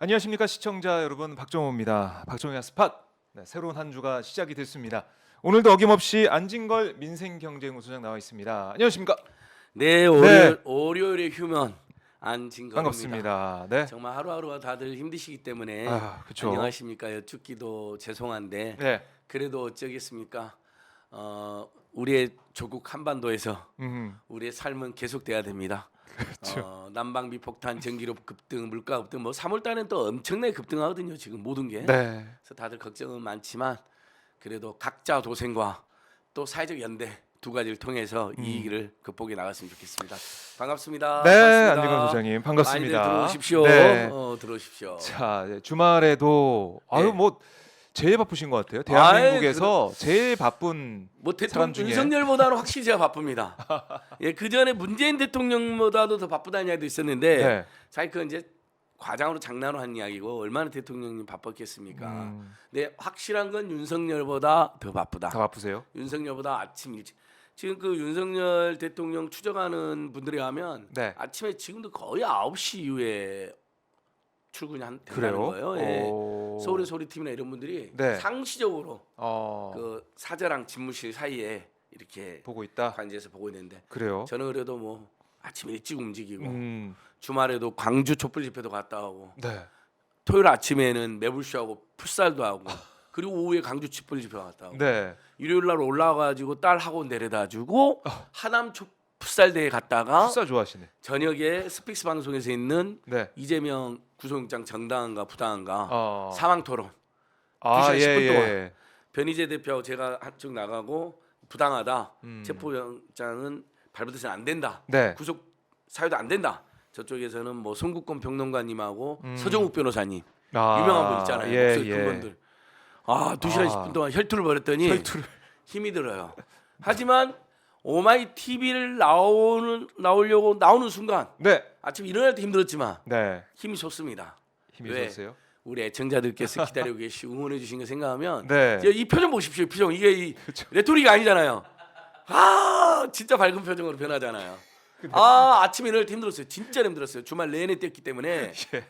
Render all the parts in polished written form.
안녕하십니까 시청자 여러분, 박정호입니다. 박정호의 스팟. 네, 새로운 한 주가 시작이 됐습니다. 오늘도 어김없이 안진걸 민생경제연구소장 나와 있습니다. 안녕하십니까? 네, 네, 월요일의 휴면 안진걸입니다. 반갑습니다. 네, 정말 하루하루가 다들 힘드시기 때문에 그렇죠. 안녕하십니까 여쭙기도 죄송한데 네, 그래도 어쩌겠습니까? 우리의 조국 한반도에서 음, 우리의 삶은 계속돼야 됩니다. 그렇죠. 난방비 폭탄, 전기료 급등, 물가 급등, 뭐 3월달엔 또 엄청나게 급등하거든요. 지금 모든 게. 네, 그래서 다들 걱정은 많지만 그래도 각자 도생과 또 사회적 연대 두 가지를 통해서 이 위기를 극복해 나갔으면 좋겠습니다. 반갑습니다. 네, 반갑습니다. 안진걸 소장님 반갑습니다. 많이들 들어오십시오. 네, 들어오십시오. 자 네, 주말에도 네. 뭐 제일 바쁘신 것 같아요. 대한민국에서 제일 바쁜 뭐 사람 대통령 중에. 윤석열보다는 확실히 제가 바쁩니다. 예, 그 전에 문재인 대통령보다도 더 바쁘다는 이야기도 있었는데 네, 사실 그 이제 과장으로 장난으로 한 이야기고 얼마나 대통령님 바빴겠습니까? 근데 확실한 건 윤석열보다 더 바쁘다. 다 바쁘세요? 윤석열보다 아침 일찍. 지금 그 윤석열 대통령 추적하는 분들에 하면 네, 아침에 지금도 거의 9시 이후에 출근이 된다는 그래요? 거예요. 예. 오. 서울의 소리팀이나 이런 분들이 네. 상시적으로 어, 그 사저랑 집무실 사이에 이렇게 보고 있다. 관제해서 보고 있는데 그래요? 저는 그래도 뭐 아침 일찍 움직이고 음, 주말에도 광주 촛불 집회도 갔다 오고 네. 토요일 아침에는 매불쇼하고 풋살도 하고 그리고 오후에 광주 촛불 집회 갔다 오고 네. 일요일 날 올라와가지고 딸 학원 데려다 주고 하남 풋살 대회 갔다가 풋살 좋아하시네. 저녁에 스픽스 방송에서 있는 네. 이재명 구속영장 정당한가 부당한가 어. 상황 토론 아, 2시간 10분 동안. 예. 변희재 대표하고 제가 한쪽 나가고 부당하다. 음. 체포영장은 발부돼서는 안 된다. 네. 구속 사유도 안 된다. 저쪽에서는 뭐 송국권 평론가님하고 서정욱 변호사님 아, 유명한 분 있잖아요. 예, 목소리 큰 분들. 2시간 10분 동안 혈투를 벌였더니 혈투를. 힘이 들어요. 하지만 오마이 TV를 나오려고 나오는 순간 네. 아침 일어날 때 힘들었지만 네. 힘이 좋습니다. 힘이 왜? 좋으세요? 우리 애청자들께서 기다리고 계시고 응원해 주신 거 생각하면 네. 이 표정 보십시오. 표정 이게 이 그렇죠. 레토릭이 아니잖아요. 진짜 밝은 표정으로 변하잖아요. 아침에 일어날 때 힘들었어요. 진짜 힘들었어요. 주말 내내 뛰었기 때문에. 예.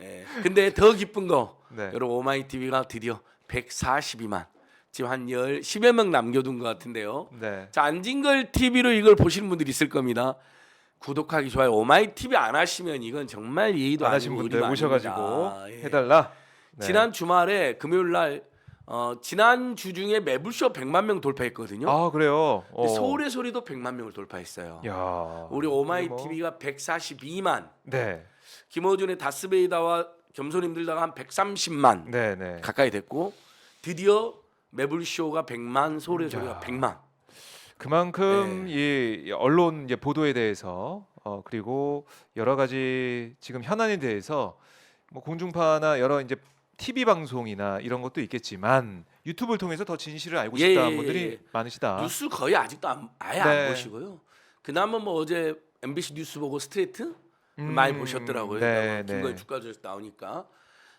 예. 근데 더 기쁜 거 네. 여러분 오마이 TV가 드디어 142만 지금 한 10여 명 남겨둔 것 같은데요. 네. 자 안진걸 TV로 이걸 보시는 분들이 있을 겁니다. 구독하기 좋아요. 오마이 TV 안 하시면 이건 정말 예의도 안 하신 아니고 분들 의리도 모셔가지고 아닙니다. 예. 해달라. 네. 지난 주말에 금요일 날 지난 주 중에 매불쇼 100만 명 돌파했거든요. 아, 그래요. 근데 서울의 소리도 100만 명을 돌파했어요. 야. 우리 오마이 이게 뭐- TV가 142만, 네. 김어준의 다스베이다와 겸손님들다가 한 130만 네, 네. 가까이 됐고 드디어 매불쇼가 100만, 서울의 소리가 100만. 그만큼 네. 이 언론 이제 보도에 대해서 그리고 여러 가지 지금 현안에 대해서 뭐 공중파나 여러 이제 TV 방송이나 이런 것도 있겠지만 유튜브를 통해서 더 진실을 알고 예, 싶다는 예, 분들이 예. 많으시다. 뉴스 거의 아직도 아예 네. 안 보시고요. 그나마 뭐 어제 MBC 뉴스 보고 스트레이트 많이 보셨더라고요. 네, 김건희 네. 주가조사 나오니까.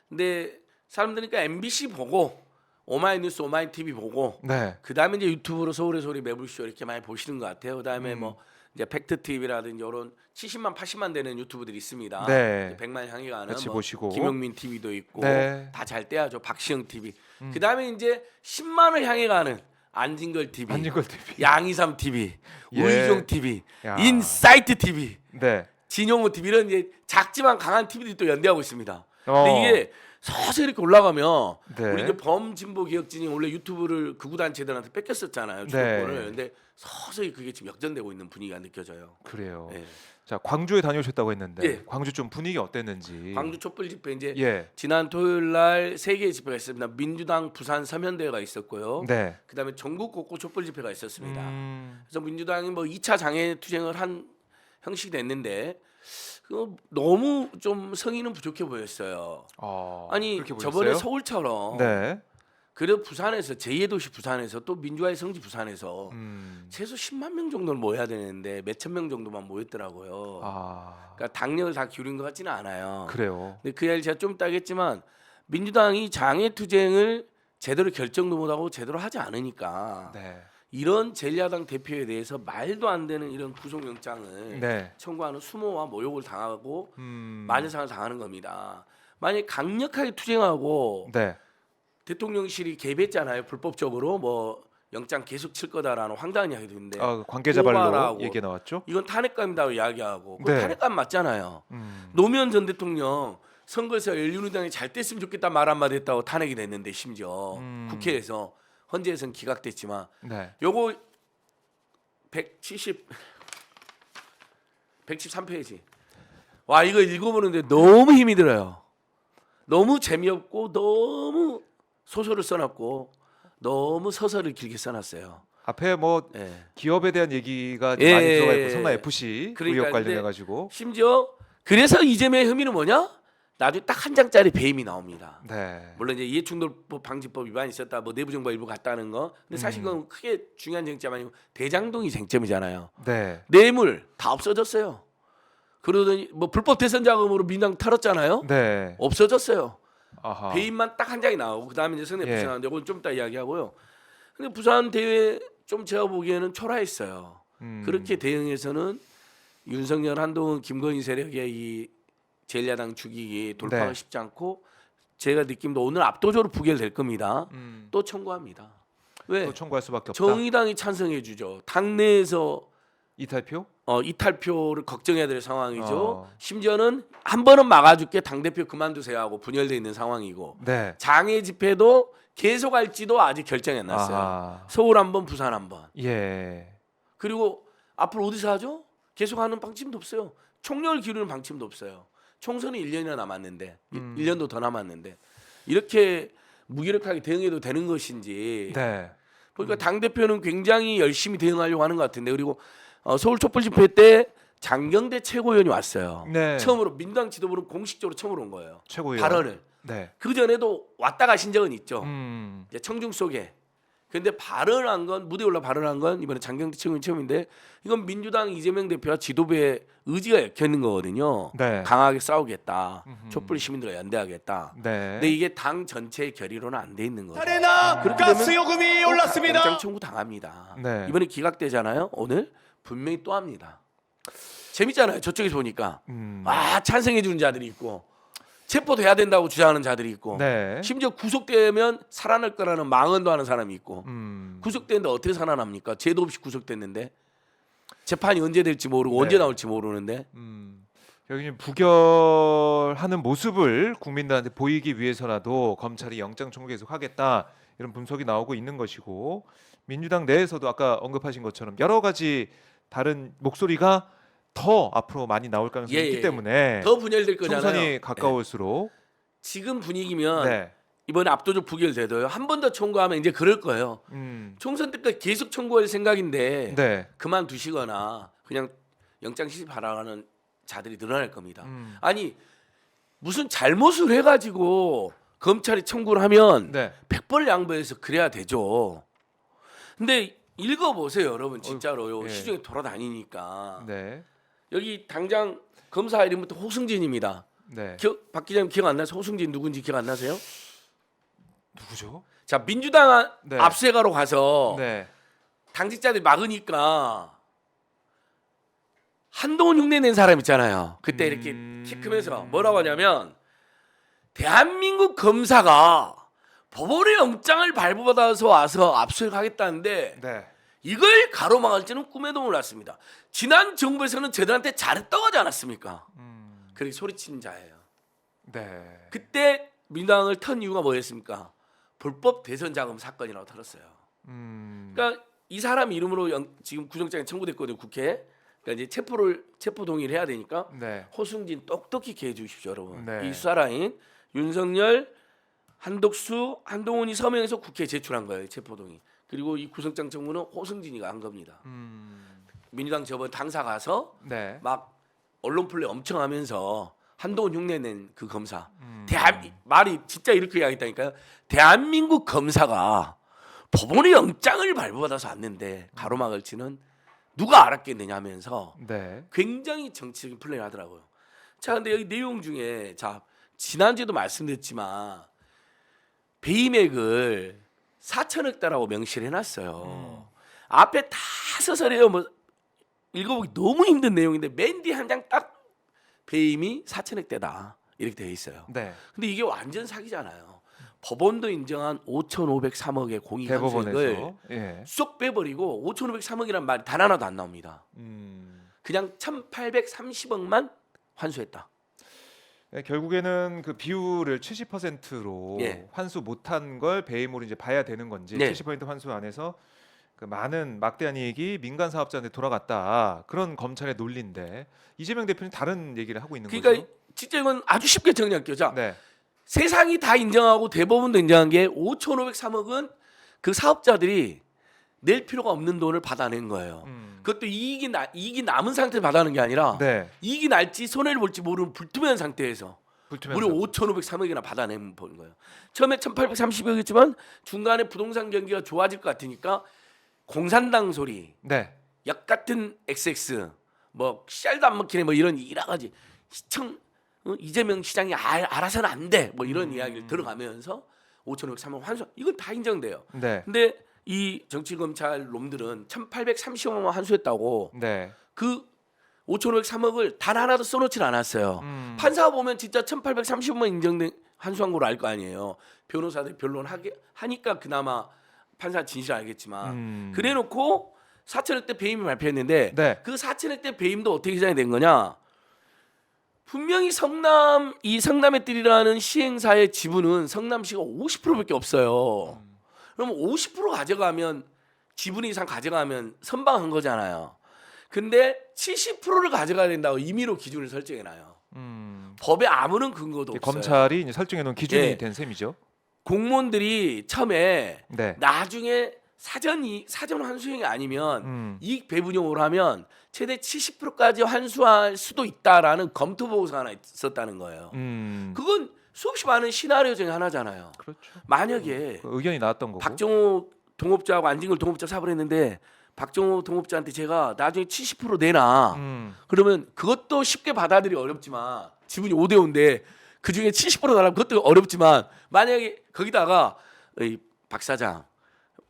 근데 사람들이니까 MBC 보고 오마이뉴스, 오마이TV 보고 네. 그 다음에 이제 유튜브로 서울의 소리 매불쇼 이렇게 많이 보시는 것 같아요. 그 다음에 음. 뭐 이제 팩트 TV라든지 이런 70만, 80만 되는 유튜브들이 있습니다. 네. 100만 향해 가는 같이 뭐 보시고. 김용민 TV도 있고 네. 다 잘 떼야죠. 박시영 TV. 그 다음에 이제 10만을 향해 가는 안진걸 TV, 안진걸 TV. 양이삼 TV, 예. 우이종 TV, 야. 인사이트 TV, 네. 진용호 TV 이런 이제 작지만 강한 TV들이 또 연대하고 있습니다. 어. 근데 이게 서서히 이렇게 올라가면 네. 우리 이제 범진보 기혁진이 원래 유튜브를 극우 단체들한테 뺏겼었잖아요. 주도권을. 네. 근데 서서히 그게 지금 역전되고 있는 분위기가 느껴져요. 그래요. 예. 자, 광주에 다녀오셨다고 했는데 예. 광주 좀 분위기 어땠는지. 광주 촛불 집회 이제 예. 지난 토요일 날 3개의 집회가 있었습니다. 민주당 부산 서면대회가 있었고요. 네. 그다음에 전국 곳곳 촛불 집회가 있었습니다. 음. 그래서 민주당이 뭐 2차 장애 투쟁을 한 형식이 됐는데 그 너무 좀 성의는 부족해 보였어요. 아니 그렇게 저번에 보셨어요? 서울처럼 네. 그래도 부산에서 제2의 도시 부산에서 또 민주화의 성지 부산에서 최소 10만 명 정도는 모여야 되는데 몇천 명 정도만 모였더라고요. 그러니까 당력을 다 기울인 것 같지는 않아요. 그래요. 근데 그 이야기 제가 좀 이따 하겠지만 민주당이 장애 투쟁을 제대로 결정도 못하고 제대로 하지 않으니까 네. 이런 제1야당 대표에 대해서 말도 안 되는 이런 구속영장을 네. 청구하는 수모와 모욕을 당하고 음. 마녀상을 당하는 겁니다. 만약 강력하게 투쟁하고 네. 대통령실이 개입했잖아요. 불법적으로 뭐 영장 계속 칠 거다라는 황당한 이야기도 있는데 관계자 발로 고발하고 얘기 나왔죠. 이건 탄핵감이라고 이야기하고 그 네. 탄핵감 맞잖아요. 노무현 전 대통령 선거에서 열린우리당이 잘 됐으면 좋겠다 말 한마디 했다고 탄핵이 됐는데 심지어 국회에서 헌재에서는 기각됐지만 네. 요거 113페이지. 와 이거 읽어보는데 너무 힘이 들어요. 너무 재미없고 너무 소설을 써놨고 너무 서설을 길게 써놨어요. 앞에 뭐 예. 기업에 대한 얘기가 예, 많이 들어가 있고 예, 선나 예. FC 그러니까 의혹 관련해 근데 가지고. 심지어 그래서 이재명의 혐의는 뭐냐? 나중에 딱 한 장짜리 배임이 나옵니다. 네. 물론 이제 이해충돌법 방지법 위반이 있었다, 뭐 내부정보 일부 갔다는 거. 근데 사실 그건 크게 중요한 쟁점 아니고 대장동이 쟁점이잖아요. 네. 뇌물 다 없어졌어요. 그러더니 뭐 불법 대선 자금으로 민당 털었잖아요. 네. 없어졌어요. 아하. 배임만 딱 한 장이 나오고 그다음에 이제 성내 예. 부산하는데 이건 좀 이따 이야기하고요. 근데 부산 대회 좀 제가 보기에는 초라했어요. 그렇게 대응해서는 윤석열, 한동훈, 김건희 세력의 이 제1야당 죽이기 돌파가 네. 쉽지 않고 제가 느낌도 오늘 압도적으로 부결될 겁니다. 또 청구합니다. 왜? 또 청구할 수밖에 없다. 정의당이 찬성해 주죠. 당내에서 이탈표? 이탈표를 걱정해야 될 상황이죠. 어. 심지어는 한 번은 막아줄게 당대표 그만두세요 하고 분열돼 있는 상황이고 네. 장애 집회도 계속 할지도 아직 결정이 안 났어요. 아하. 서울 한 번, 부산 한 번. 예. 그리고 앞으로 어디서 하죠? 계속하는 방침도 없어요. 총력을 기르는 방침도 없어요. 총선이 1년이나 남았는데 1년도 더 남았는데 이렇게 무기력하게 대응해도 되는 것인지 네. 그러니까 당 대표는 굉장히 열심히 대응하려고 하는 것 같은데 그리고 서울 촛불 집회 때 장경대 최고위원이 왔어요. 네. 처음으로 민주당 지도부는 공식적으로 처음으로 온 거예요. 최고위원. 발언을. 네. 그 전에도 왔다 가신 적은 있죠. 네. 청중 속에. 근데 발언한 건 무대 올라 발언한 건 이번에 장경대 최고위원 처음인데 이건 민주당 이재명 대표와 지도부의 의지가 엮여 있는 거거든요. 네. 강하게 싸우겠다. 촛불 시민들과 연대하겠다. 네. 근데 이게 당 전체의 결의로는 안 돼 있는 거죠. 탈에나 그렇게 가스 되면 요금이 올랐습니다. 영장 청구 당합니다. 네. 이번에 기각되잖아요. 오늘 분명히 또 합니다. 재밌잖아요. 저쪽에서 보니까 찬성해 주는 자들이 있고 체포돼야 된다고 주장하는 자들이 있고 네. 심지어 구속되면 살아날 거라는 망언도 하는 사람이 있고 구속됐는데 어떻게 살아납니까? 죄도 없이 구속됐는데 재판이 언제 될지 모르고 네. 언제 나올지 모르는데 여기 부결하는 모습을 국민들한테 보이기 위해서라도 검찰이 영장 청구 계속하겠다 이런 분석이 나오고 있는 것이고 민주당 내에서도 아까 언급하신 것처럼 여러 가지 다른 목소리가 더 앞으로 많이 나올 가능성이 있기 때문에 더 분열될 거잖아요. 총선이 가까울수록 지금 분위기면 네. 이번에 압도적 부결돼도요. 한 번 더 청구하면 이제 그럴 거예요. 총선 때까지 계속 청구할 생각인데 네. 그만두시거나 그냥 영장 시집하라는 자들이 늘어날 겁니다. 아니 무슨 잘못을 해가지고 검찰이 청구를 하면 네. 100번 양보해서 그래야 되죠. 근데 읽어보세요 여러분 진짜로요. 예. 시중에 돌아다니니까. 네. 여기 당장 검사 이름부터 호승진입니다. 네. 박 기자님 기억 안 나세요? 호승진 누군지 기억 안 나세요? 누구죠? 자 민주당 네. 압수해가로 가서 네. 당직자들이 막으니까 한동훈 흉내 낸 사람 있잖아요. 그때 이렇게 키 크면서 뭐라고 하냐면 대한민국 검사가 법원의 영장을 발부받아서 와서 압수하겠다는데 네. 이걸 가로막을 줄은 꿈에도 몰랐습니다. 지난 정부에서는 저들한테 잘했다고 하지 않았습니까? 그렇게 소리친 자예요. 네. 그때 민주당을 턴 이유가 뭐였습니까? 불법 대선 자금 사건이라고 털었어요. 그러니까 이 사람 이름으로 지금 구속장이 청구됐거든요 국회에. 그러니까 이제 체포 동의를 해야 되니까 네. 호승진 똑똑히 기해 주십시오 여러분. 네. 이 수사라인 윤석열, 한독수, 한동훈이 서명해서 국회에 제출한 거예요 체포 동의. 그리고 이 구속장 청구는 호승진이가 한 겁니다. 민주당 저번 당사 가서 네. 막 언론 플레이 엄청 하면서 한동훈 흉내낸 그 검사 말이 진짜 이렇게 이야기했다니까요. 대한민국 검사가 법원의 영장을 발부받아서 왔는데 가로막을 치는 누가 알았겠느냐 하면서 네. 굉장히 정치적인 플레이를 하더라고요. 자 근데 여기 내용 중에 자 지난주에도 말씀드렸지만 배임액을 4천억 달라고 명시를 해놨어요. 앞에 다 서설해요. 뭐 읽어보기 너무 힘든 내용인데 맨 뒤 한 장 딱 배임이 4천억 대다 이렇게 돼 있어요. 네. 근데 이게 완전 사기잖아요. 법원도 인정한 5,503억의 공익 환수액을 대법원에서 예. 쏙 빼버리고 5,503억이란 말이 단 하나도 안 나옵니다. 그냥 1,830억만 환수했다. 네, 결국에는 그 비율을 70%로 예. 환수 못한 걸 배임으로 이제 봐야 되는 건지 네. 70% 환수 안에서 그 많은 막대한 이익이 민간 사업자한테 돌아갔다 그런 검찰의 논리인데 이재명 대표는 다른 얘기를 하고 있는 그러니까 거죠. 진짜 이건 아주 쉽게 정리할게요. 자, 네. 세상이 다 인정하고 대법원도 인정한 게 5,503억은 그 사업자들이 낼 필요가 없는 돈을 받아낸 거예요. 그것도 이익이 남은 상태에서 받아낸 게 아니라 네. 이익이 날지 손해를 볼지 모르는 불투명한 상태에서 불투명한 무려 5,503억이나 받아낸 본 거예요. 처음에 1,830억이었지만 중간에 부동산 경기가 좋아질 것 같으니까 공산당 소리, 네. 약 같은 XX, 뭐 씨알도 안 먹히네, 뭐 이런 여러 가지 시청 이재명 시장이 알아서는 안 돼, 뭐 이런 이야기를 들어가면서 5,503억 환수, 이건 다 인정돼요. 네. 근데 이 정치 검찰 놈들은 1,830억만 환수했다고 네. 그 5,503억을 단 하나도 써놓질 않았어요. 판사가 보면 진짜 1,830억만 인정된 환수한 걸로 알 거 아니에요. 변호사들 변론하니까 그나마 판사 진실 알겠지만 그래놓고 4천억대 배임을 발표했는데 네. 그 4천억대 배임도 어떻게 시작이 된 거냐? 분명히 성남의 뜰이라는 시행사의 지분은 성남시가 50%밖에 없어요. 그럼 50% 가져가면 지분 이상 가져가면 선방한 거잖아요. 근데 70%를 가져가야 된다고 임의로 기준을 설정해놔요. 법에 아무런 근거도 없어요. 검찰이 이제 설정해 놓은 기준이 예. 된 셈이죠. 공무원들이 처음에 네. 나중에 사전 환수형이 아니면 이익 배분용으로 하면 최대 70%까지 환수할 수도 있다라는 검토 보고서가 하나 있었다는 거예요. 그건 수없이 많은 시나리오 중에 하나잖아요. 그렇죠. 만약에 그 의견이 나왔던 거고. 박정호 동업자하고 안진걸 동업자 사업을 했는데 박정호 동업자한테 제가 나중에 70% 내놔. 그러면 그것도 쉽게 받아들이 어렵지만 지분이 5대5인데 그중에 70% 달라면 그것도 어렵지만 만약에 거기다가 박 사장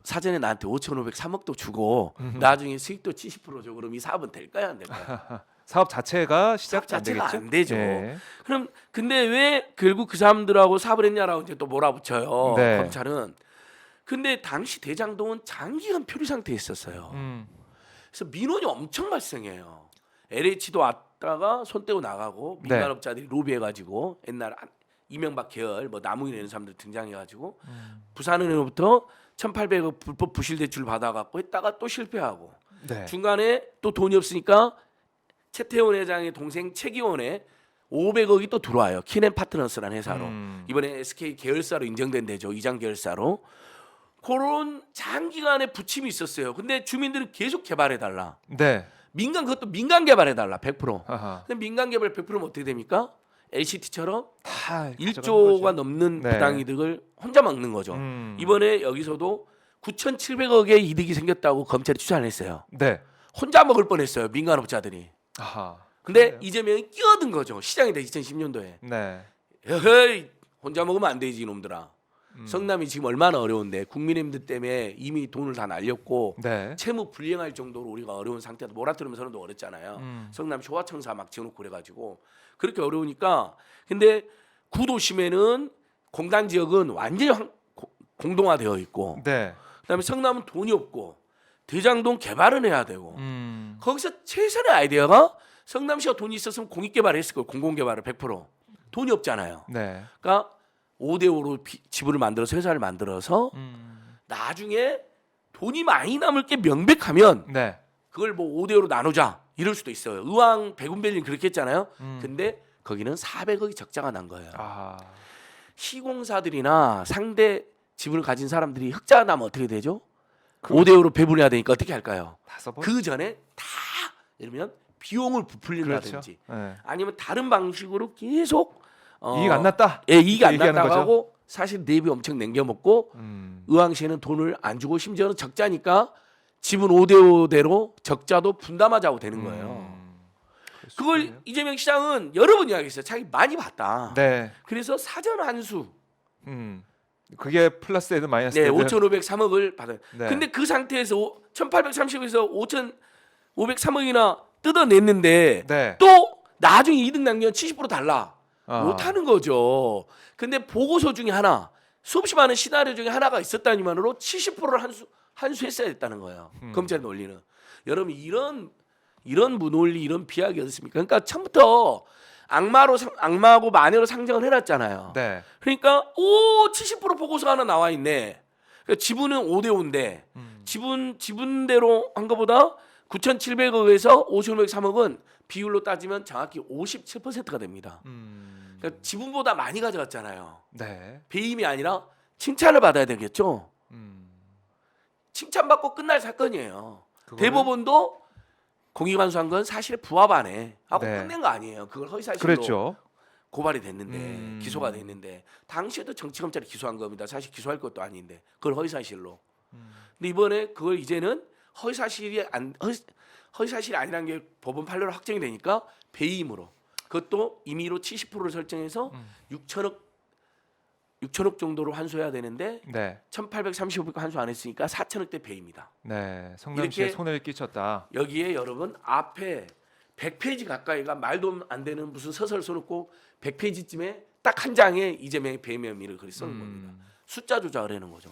사전에 나한테 5,503억도 주고 나중에 수익도 70% 줘. 그럼 이 사업은 될까요, 안 될까요? 사업 자체가 시작 사업 안 자체가 되겠죠. 안 되죠. 예. 그럼 근데 왜 결국 그 사람들하고 사업을 했냐라고 이제 또 몰아붙여요. 네. 검찰은. 근데 당시 대장동은 장기간 표류 상태에 있었어요. 그래서 민원이 엄청 발생해요. LH도 왔다가 손 떼고 나가고 네. 민간업자들이 로비해가지고 옛날 이명박 계열 뭐 나무인 이런 사람들 등장해가지고 부산은행으로부터 1,800억 불법 부실 대출 받아갖고 했다가 또 실패하고 네. 중간에 또 돈이 없으니까 최태원 회장의 동생 최기원에 500억이 또 들어와요. 키넨 파트너스라는 회사로. 이번에 SK 계열사로 인정된 데죠. 이장 계열사로. 그런 장기간의 부침이 있었어요. 근데 주민들은 계속 개발해달라. 네. 그것도 민간 개발해달라. 100%. 아하. 근데 민간 개발 100%면 어떻게 됩니까? LCT처럼 다 1조가 넘는 네. 부당이득을 혼자 먹는 거죠. 이번에 여기서도 9,700억의 이득이 생겼다고 검찰이 추산을 했어요. 네. 혼자 먹을 뻔했어요. 민간업자들이. 아하. 근데 그래요? 이재명이 끼어든 거죠. 시장에 대 2010년도에. 네. 에헤이 혼자 먹으면 안 되지 이놈들아. 성남이 지금 얼마나 어려운데 국민의힘들 때문에 이미 돈을 다 날렸고 네. 채무 불이행할 정도로 우리가 어려운 상태다. 모라토리엄 선언도 어렵잖아요. 성남 효화청사 막 지어놓고 그래가지고 그렇게 어려우니까. 근데 구도심에는 공단 지역은 완전히 공동화되어 있고 네. 그다음에 성남은 돈이 없고 대장동 개발은 해야 되고 거기서 최선의 아이디어가 성남시가 돈이 있었으면 공익개발을 했을 거예요. 공공개발을 100%. 돈이 없잖아요. 네. 그러니까 5대5로 지분을 만들어서 회사를 만들어서 나중에 돈이 많이 남을 게 명백하면 네. 그걸 뭐 5대5로 나누자 이럴 수도 있어요. 의왕 백운벨린 그렇게 했잖아요. 근데 거기는 400억이 적자가 난 거예요. 아. 시공사들이나 상대 지분을 가진 사람들이 흑자가 나면 어떻게 되죠? 5대5로 배분해야 되니까 어떻게 할까요? 다 써버. 그 전에 다 이러면 비용을 부풀린다든지 그렇죠. 네. 아니면 다른 방식으로 계속 이익 안 났다. 예, 이익이 안 얘기하는 났다고 거죠? 하고 사실 내비 엄청 남겨 먹고 의왕시에는 돈을 안 주고 심지어는 적자니까 지분 5대5대로 적자도 분담하자고 되는 거예요. 그걸 이재명 시장은 여러 번 이야기했어요. 자기 많이 봤다. 네. 그래서 사전 환수 그게 플러스에도 마이너스. 네, 5,503억을 받아요. 네. 근데 그 상태에서 1,830에서 5,503억이나 뜯어냈는데 네. 또 나중에 이득 남기면 70% 달라. 못하는 거죠. 근데 보고서 중에 하나, 수없이 많은 시나리오 중에 하나가 있었다니만으로 70%를 한수했어야 됐다는 거예요. 검찰의 논리는. 여러분 이런 무논리, 이런 비약이 어딨습니까? 그러니까 처음부터 악마하고 마녀로 상정을 해놨잖아요. 네. 그러니까 70% 보고서 하나 나와 있네. 그러니까 지분은 5대5인데 지분대로 한 것보다 9,700억에서 5,503억은 비율로 따지면 정확히 57%가 됩니다. 그러니까 지분보다 많이 가져갔잖아요. 네. 배임이 아니라 칭찬을 받아야 되겠죠. 음. 칭찬받고 끝날 사건이에요. 그거를- 대법원도 공익반수한 건 사실 부합 안 해 하고 네. 끝낸 거 아니에요. 그걸 허위사실로 그랬죠. 고발이 됐는데 기소가 됐는데 당시에도 정치검찰이 기소한 겁니다. 사실 기소할 것도 아닌데 그걸 허위사실로. 근데 이번에 그걸 이제는 허위사실이 아니라는 게 법원 판례로 확정이 되니까 배임으로, 그것도 임의로 70%를 설정해서 6천억 정도로 환수해야 되는데 네. 1,835억 환수 안 했으니까 4천억대 배입니다. 네. 성남시에 이렇게- 손해를 끼쳤다. 여기에 여러분 앞에 100페이지 가까이가 말도 안 되는 무슨 서설 써놓고 100페이지쯤에 딱 한 장에 이재명의 배임 혐의를 그리 써는 겁니다. 숫자 조작을 하는 거죠.